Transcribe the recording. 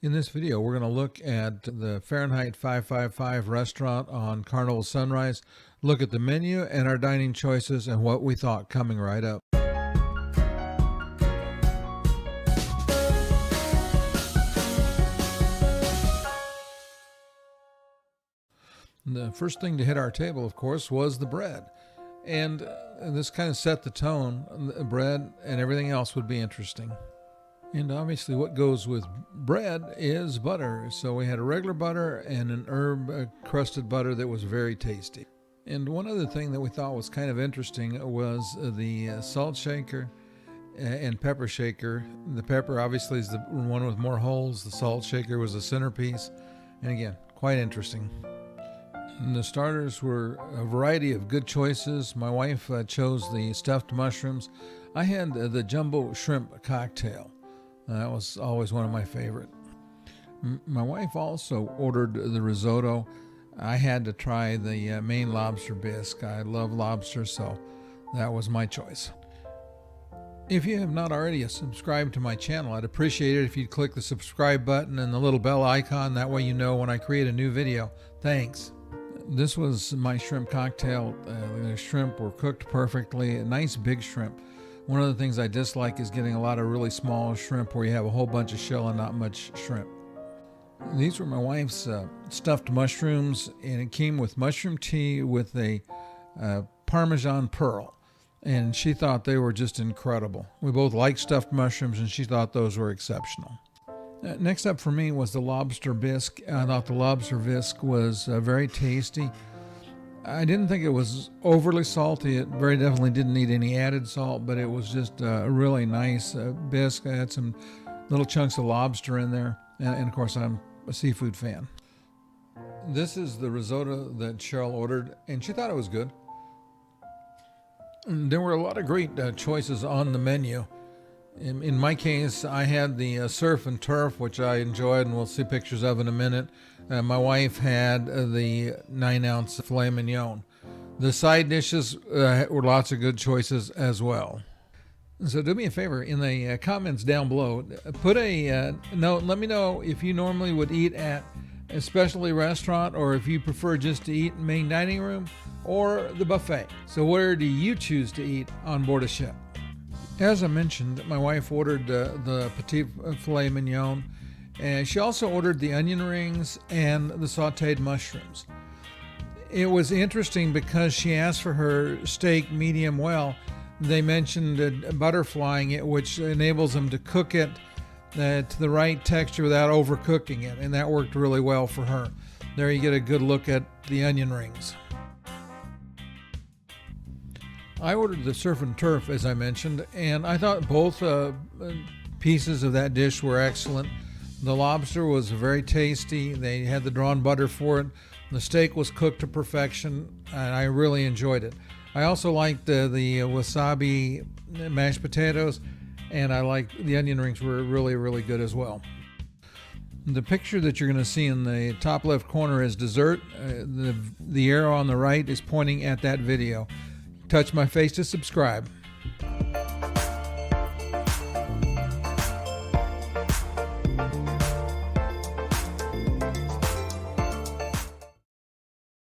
In this video, we're going to look at the Fahrenheit 555 restaurant on Carnival Sunrise, look at the menu and our dining choices and what we thought coming right up. The first thing to hit our table, of course, was the bread. And this kind of set the tone. The bread and everything else would be interesting. And obviously what goes with bread is butter. So we had a regular butter and an herb crusted butter that was very tasty. And one other thing that we thought was kind of interesting was the salt shaker and pepper shaker. The pepper obviously is the one with more holes. The salt shaker was the centerpiece. And again, quite interesting. And the starters were a variety of good choices. My wife chose the stuffed mushrooms. I had the jumbo shrimp cocktail. That was always one of my favorite. My wife also ordered the risotto. I had to try the Maine lobster bisque. I love lobster, so that was my choice. If you have not already subscribed to my channel, I'd appreciate it if you'd click the subscribe button and the little bell icon. That way you know when I create a new video. Thanks. This was my shrimp cocktail. The shrimp were cooked perfectly. A nice big shrimp. One of the things I dislike is getting a lot of really small shrimp where you have a whole bunch of shell and not much shrimp. These were my wife's stuffed mushrooms, and it came with mushroom tea with a Parmesan pearl. And she thought they were just incredible. We both like stuffed mushrooms, and she thought those were exceptional. Next up for me was the lobster bisque. I thought the lobster bisque was very tasty. I didn't think it was overly salty. It very definitely didn't need any added salt, but it was just a really nice bisque. I had some little chunks of lobster in there, and of course I'm a seafood fan. This is the risotto that Cheryl ordered, and she thought it was good. There were a lot of great choices on the menu. In my case, I had the surf and turf, which I enjoyed, and we'll see pictures of in a minute. My wife had the 9-ounce filet mignon. The side dishes were lots of good choices as well. So do me a favor, in the comments down below, put a note. Let me know if you normally would eat at a specialty restaurant or if you prefer just to eat in main dining room or the buffet. So where do you choose to eat on board a ship? As I mentioned, my wife ordered the petite filet mignon, and she also ordered the onion rings and the sautéed mushrooms. It was interesting because she asked for her steak medium well. They mentioned butterflying it, which enables them to cook it to the right texture without overcooking it, and that worked really well for her. There you get a good look at the onion rings. I ordered the surf and turf, as I mentioned, and I thought both pieces of that dish were excellent. The lobster was very tasty. They had the drawn butter for it. The steak was cooked to perfection, and I really enjoyed it. I also liked the wasabi mashed potatoes, and I liked the onion rings were really, really good as well. The picture that you're going to see in the top left corner is dessert. The arrow on the right is pointing at that video. Touch my face to subscribe.